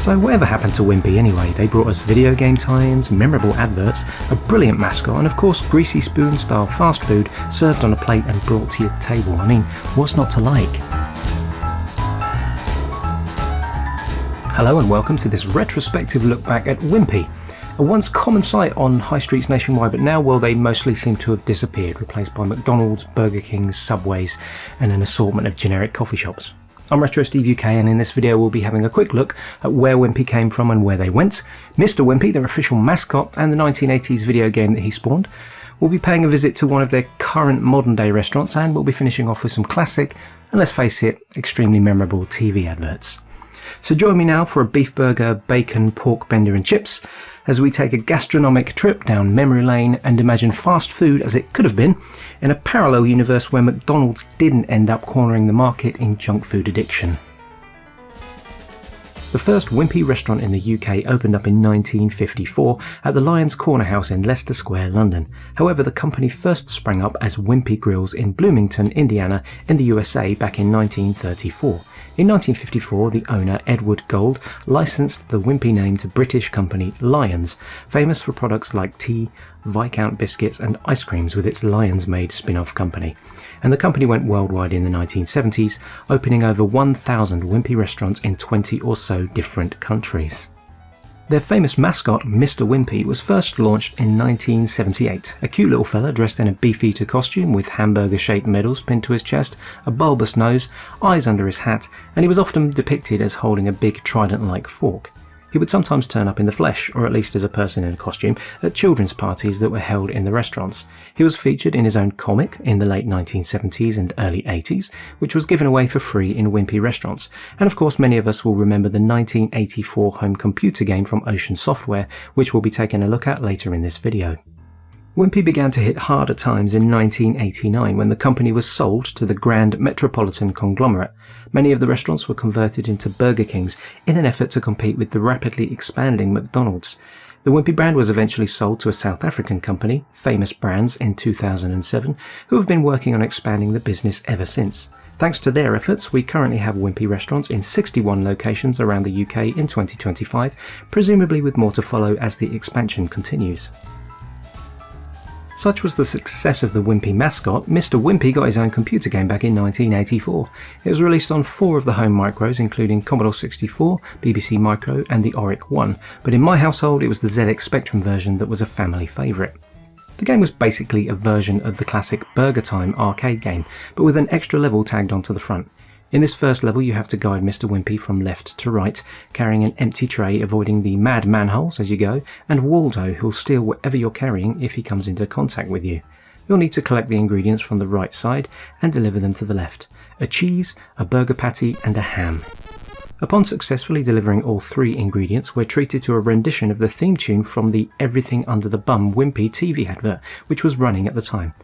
So whatever happened to Wimpy anyway? They brought us video game tie-ins, memorable adverts, a brilliant mascot, and of course greasy spoon style fast food served on a plate and brought to your table. I mean, what's not to like? Hello and welcome to this retrospective look back at Wimpy, a once common sight on high streets nationwide, but now, well, they mostly seem to have disappeared, replaced by McDonald's, Burger King's, Subways, and an assortment of generic coffee shops. I'm Retro Steve UK, and in this video we'll be having a quick look at where Wimpy came from and where they went, Mr Wimpy, their official mascot, and the 1980s video game that he spawned. We'll be paying a visit to one of their current modern day restaurants, and we'll be finishing off with some classic, and let's face it, extremely memorable TV adverts. So join me now for a beef burger, bacon, pork bender and chips as we take a gastronomic trip down memory lane and imagine fast food as it could have been in a parallel universe where McDonald's didn't end up cornering the market in junk food addiction. The first Wimpy restaurant in the UK opened up in 1954 at the Lions Corner House in Leicester Square, London. However, the company first sprang up as Wimpy Grills in Bloomington, Indiana in the USA back in 1934. In 1954, the owner, Edward Gold, licensed the Wimpy name to British company Lions, famous for products like tea, Viscount biscuits and ice creams with its Lions-made spin-off company. And the company went worldwide in the 1970s, opening over 1,000 Wimpy restaurants in 20 or so different countries. Their famous mascot, Mr Wimpy, was first launched in 1978. A cute little fella dressed in a Beefeater costume with hamburger-shaped medals pinned to his chest, a bulbous nose, eyes under his hat, and he was often depicted as holding a big trident-like fork. He would sometimes turn up in the flesh, or at least as a person in a costume, at children's parties that were held in the restaurants. He was featured in his own comic in the late 1970s and early 80s, which was given away for free in Wimpy restaurants. And of course many of us will remember the 1984 home computer game from Ocean Software, which we'll be taking a look at later in this video. Wimpy began to hit harder times in 1989 when the company was sold to the Grand Metropolitan Conglomerate. Many of the restaurants were converted into Burger Kings in an effort to compete with the rapidly expanding McDonald's. The Wimpy brand was eventually sold to a South African company, Famous Brands, in 2007, who have been working on expanding the business ever since. Thanks to their efforts, we currently have Wimpy restaurants in 61 locations around the UK in 2025, presumably with more to follow as the expansion continues. Such was the success of the Wimpy mascot, Mr Wimpy got his own computer game back in 1984. It was released on 4 of the home micros, including Commodore 64, BBC Micro and the Oric 1, but in my household it was the ZX Spectrum version that was a family favourite. The game was basically a version of the classic Burger Time arcade game, but with an extra level tagged onto the front. In this first level you have to guide Mr Wimpy from left to right, carrying an empty tray, avoiding the mad manholes as you go, and Waldo, who'll steal whatever you're carrying if he comes into contact with you. You'll need to collect the ingredients from the right side and deliver them to the left. A cheese, a burger patty and a ham. Upon successfully delivering all 3 ingredients, we're treated to a rendition of the theme tune from the Everything Under the Bum Wimpy TV advert, which was running at the time.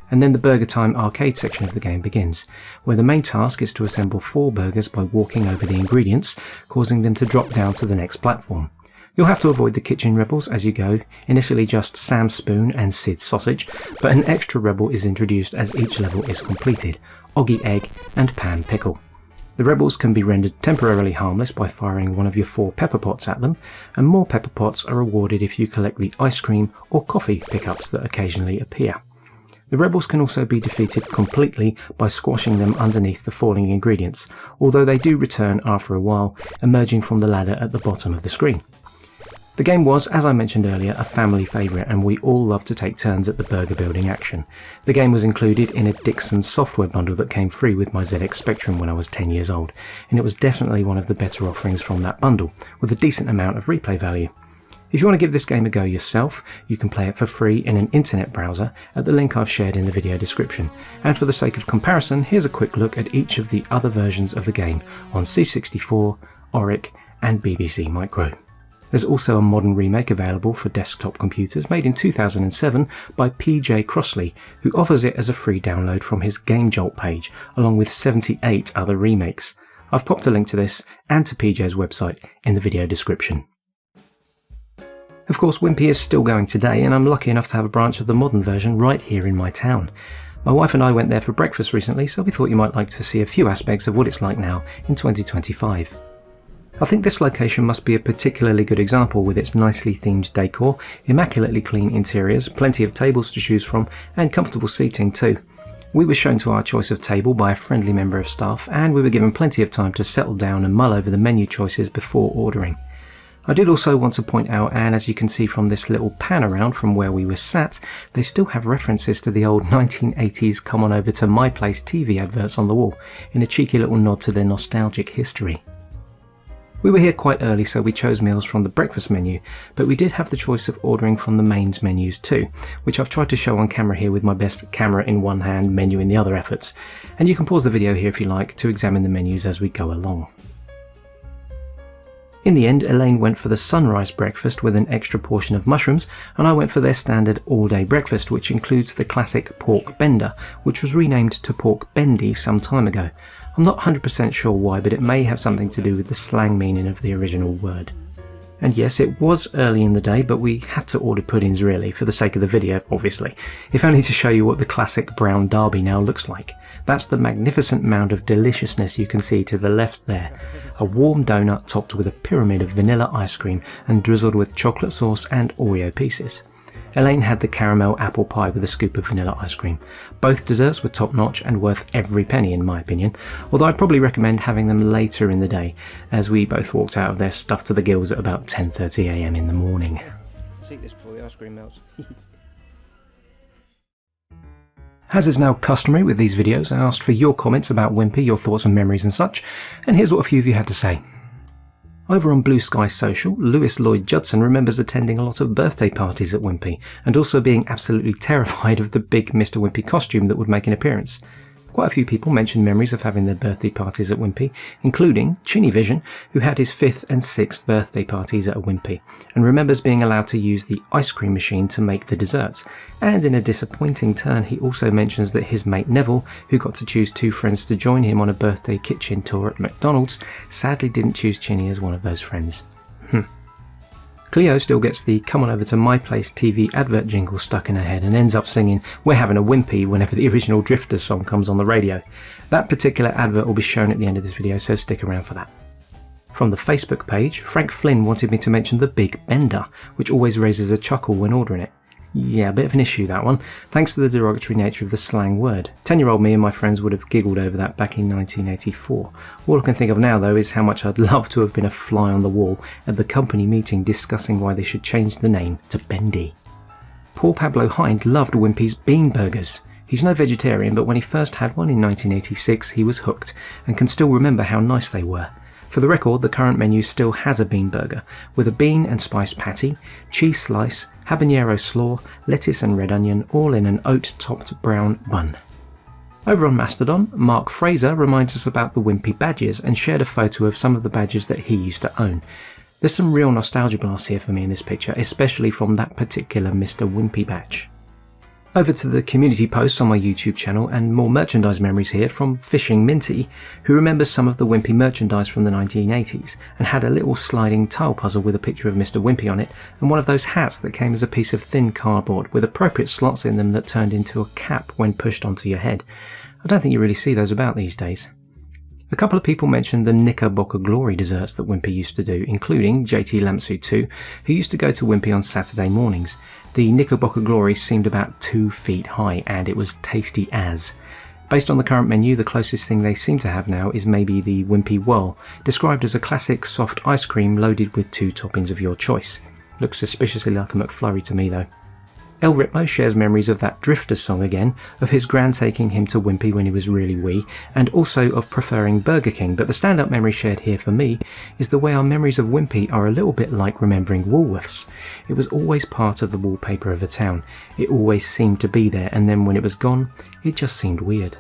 And then the Burger Time arcade section of the game begins, where the main task is to assemble 4 burgers by walking over the ingredients, causing them to drop down to the next platform. You'll have to avoid the kitchen rebels as you go, initially just Sam Spoon and Sid Sausage, but an extra rebel is introduced as each level is completed, Oggy Egg and Pam Pickle. The rebels can be rendered temporarily harmless by firing one of your 4 pepper pots at them, and more pepper pots are awarded if you collect the ice cream or coffee pickups that occasionally appear. The rebels can also be defeated completely by squashing them underneath the falling ingredients, although they do return after a while, emerging from the ladder at the bottom of the screen. The game was, as I mentioned earlier, a family favourite, and we all loved to take turns at the burger building action. The game was included in a Dixon software bundle that came free with my ZX Spectrum when I was 10 years old, and it was definitely one of the better offerings from that bundle, with a decent amount of replay value. If you want to give this game a go yourself, you can play it for free in an internet browser at the link I've shared in the video description. And for the sake of comparison, here's a quick look at each of the other versions of the game on C64, Oric and BBC Micro. There's also a modern remake available for desktop computers made in 2007 by PJ Crossley, who offers it as a free download from his Game Jolt page, along with 78 other remakes. I've popped a link to this and to PJ's website in the video description. Of course, Wimpy is still going today, and I'm lucky enough to have a branch of the modern version right here in my town. My wife and I went there for breakfast recently, so we thought you might like to see a few aspects of what it's like now in 2025. I think this location must be a particularly good example with its nicely themed decor, immaculately clean interiors, plenty of tables to choose from, and comfortable seating too. We were shown to our choice of table by a friendly member of staff, and we were given plenty of time to settle down and mull over the menu choices before ordering. I did also want to point out, and as you can see from this little pan around from where we were sat, they still have references to the old 1980s come on over to my place TV adverts on the wall, in a cheeky little nod to their nostalgic history. We were here quite early, so we chose meals from the breakfast menu, but we did have the choice of ordering from the mains menus too, which I've tried to show on camera here with my best camera in one hand, menu in the other efforts, and you can pause the video here if you like to examine the menus as we go along. In the end, Elaine went for the sunrise breakfast with an extra portion of mushrooms, and I went for their standard all-day breakfast, which includes the classic pork bender, which was renamed to pork bendy some time ago. I'm not 100% sure why, but it may have something to do with the slang meaning of the original word. And yes, it was early in the day, but we had to order puddings really, for the sake of the video, obviously, if only to show you what the classic brown derby now looks like. That's the magnificent mound of deliciousness you can see to the left there. A warm donut topped with a pyramid of vanilla ice cream and drizzled with chocolate sauce and Oreo pieces. Elaine had the caramel apple pie with a scoop of vanilla ice cream. Both desserts were top notch and worth every penny in my opinion, although I'd probably recommend having them later in the day, as we both walked out of there stuffed to the gills at about 10:30 AM in the morning. Let's eat this before the ice cream melts. As is now customary with these videos, I asked for your comments about Wimpy, your thoughts and memories and such, and here's what a few of you had to say. Over on Bluesky Social, Lewis Lloyd Judson remembers attending a lot of birthday parties at Wimpy, and also being absolutely terrified of the big Mr Wimpy costume that would make an appearance. Quite a few people mentioned memories of having their birthday parties at Wimpy, including Chinny Vision, who had his 5th and 6th birthday parties at a Wimpy, and remembers being allowed to use the ice cream machine to make the desserts. And in a disappointing turn, he also mentions that his mate Neville, who got to choose 2 friends to join him on a birthday kitchen tour at McDonald's, sadly didn't choose Chinny as one of those friends. Cleo still gets the "come on over to my place" TV advert jingle stuck in her head and ends up singing "We're having a Wimpy" whenever the original Drifters song comes on the radio. That particular advert will be shown at the end of this video, so stick around for that. From the Facebook page, Frank Flynn wanted me to mention the Big Bender, which always raises a chuckle when ordering it. Yeah, a bit of an issue that one, thanks to the derogatory nature of the slang word. 10-year-old me and my friends would have giggled over that back in 1984. All I can think of now though is how much I'd love to have been a fly on the wall at the company meeting discussing why they should change the name to Bendy. Paul Pablo Hind loved Wimpy's bean burgers. He's no vegetarian, but when he first had one in 1986 he was hooked and can still remember how nice they were. For the record, the current menu still has a bean burger, with a bean and spice patty, cheese slice, habanero slaw, lettuce and red onion, all in an oat-topped brown bun. Over on Mastodon, Mark Fraser reminds us about the Wimpy badges and shared a photo of some of the badges that he used to own. There's some real nostalgia blasts here for me in this picture, especially from that particular Mr Wimpy badge. Over to the community posts on my YouTube channel and more merchandise memories here from Fishing Minty, who remembers some of the Wimpy merchandise from the 1980s and had a little sliding tile puzzle with a picture of Mr Wimpy on it and one of those hats that came as a piece of thin cardboard with appropriate slots in them that turned into a cap when pushed onto your head. I don't think you really see those about these days. A couple of people mentioned the Knickerbocker Glory desserts that Wimpy used to do, including JT Lampsuit 2, who used to go to Wimpy on Saturday mornings. The Knickerbocker Glory seemed about 2 feet high, and it was tasty as. Based on the current menu, the closest thing they seem to have now is maybe the Wimpy Whirl, described as a classic soft ice cream loaded with 2 toppings of your choice. Looks suspiciously like a McFlurry to me though. El Ripmo shares memories of that Drifters song again, of his gran taking him to Wimpy when he was really wee, and also of preferring Burger King, but the stand-up memory shared here for me is the way our memories of Wimpy are a little bit like remembering Woolworths. It was always part of the wallpaper of a town. It always seemed to be there, and then when it was gone, it just seemed weird.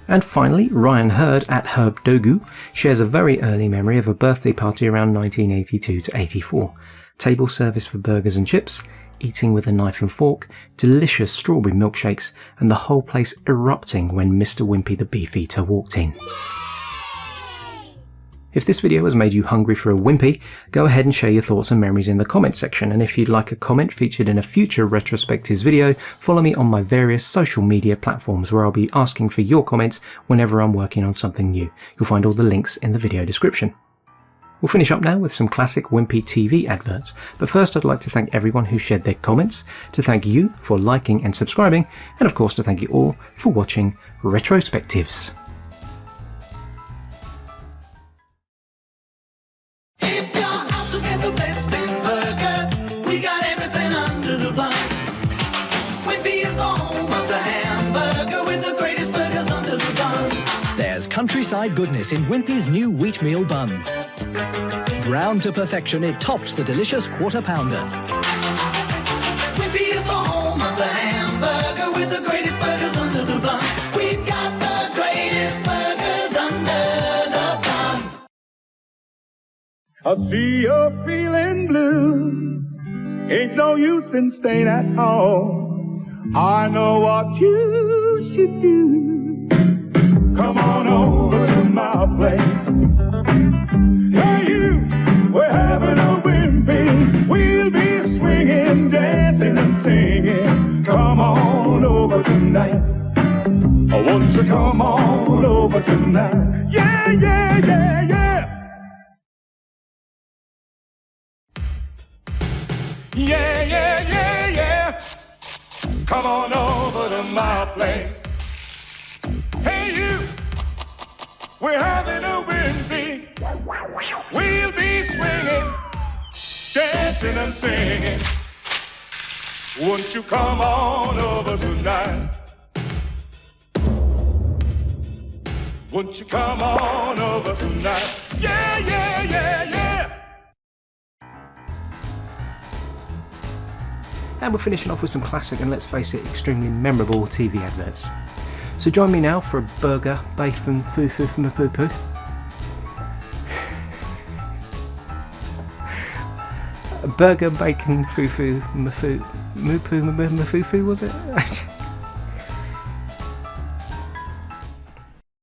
And finally, Ryan Hurd at Herb Dogu shares a very early memory of a birthday party around 1982 to 84. Table service for burgers and chips, eating with a knife and fork, delicious strawberry milkshakes, and the whole place erupting when Mr Wimpy the Beefeater walked in. If this video has made you hungry for a Wimpy, go ahead and share your thoughts and memories in the comment section, and if you'd like a comment featured in a future retrospectives video, follow me on my various social media platforms where I'll be asking for your comments whenever I'm working on something new. You'll find all the links in the video description. We'll finish up now with some classic Wimpy TV adverts, but first I'd like to thank everyone who shared their comments, to thank you for liking and subscribing, and of course to thank you all for watching Retrospectives. If you're out to get the best in burgers, we got everything under the bun. Wimpy is the home of the hamburger with the greatest burgers under the bun. There's countryside goodness in Wimpy's new wheatmeal bun. Browned to perfection, it tops the delicious quarter pounder. Wimpy is the home of the hamburger with the greatest burgers under the bun. We've got the greatest burgers under the bun. I see you're feeling blue. Ain't no use in staying at home. I know what you should do. Come on over to my place. Hey you, we're having a Wimpy. We'll be swinging, dancing and singing. Come on over tonight. Won't you come on over tonight? Yeah, yeah, yeah, yeah. Yeah, yeah, yeah, yeah. Come on over to my place. Hey you, we're having a Wimpy. We'll be swinging, dancing and singing. Won't you come on over tonight? Won't you come on over tonight? Yeah, yeah, yeah, yeah. And we're finishing off with some classic and, let's face it, extremely memorable TV adverts. So join me now for a burger, bacon, foo-foo from a poo-poo. Burger, bacon, foo-foo, moo-poo, was it?